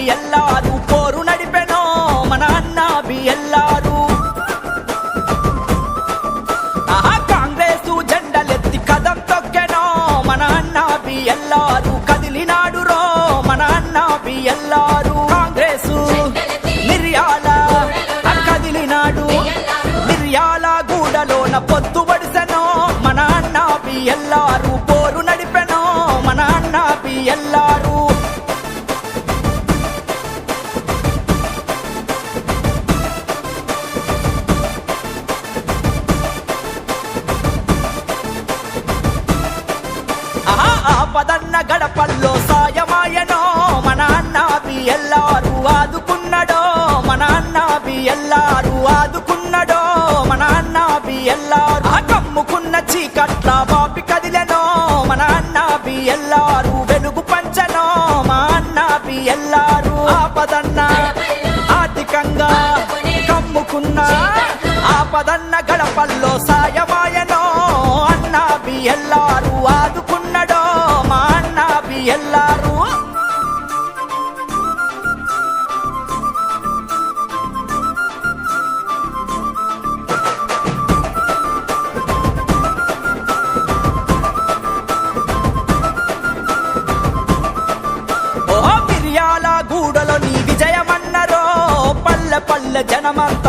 BLR పోరు నడిపెనో మన అన్న బిఎల్ఆర్ కాంగ్రెసు జెండలెత్తి కదం తొక్కెనో మన అన్న బిఎల్ఆర్ కదిలినాడు రో మన అన్న బిఎల్ఆర్ కాంగ్రెసు మిర్యాల కదిలినాడు మిర్యాల గూడలోన పొత్తు పడిసెనో మన అన్న బిఎల్ఆర్ పోరు నడిపెనో మన అన్న బిఎల్ఆర్ ఆపదన్న గడపల్లో సాయమాయనో మన అన్న బిఎల్ఆర్ ఆదుకున్నడో మన అన్న బిఎల్ఆర్ ఆదుకున్నడో మన అన్న బిఎల్ఆర్ కమ్ముకున్న చీకట్ల బాపి కదిలెనో మన అన్న బిఎల్ఆర్ వెలుగు పంచనో మా అన్న బిఎల్ఆర్ ఆపదన్న ఆర్థికంగా కమ్ముకున్న ఆపదన్న గడపల్లో సాయమాయనో అన్న బిఎల్ఆర్ ఆదుకున్నడో మా అన్న బిఎల్ఆర్ మిర్యాల గూడలో నీ విజయమన్నరో పల్లె పల్లె జనమంతా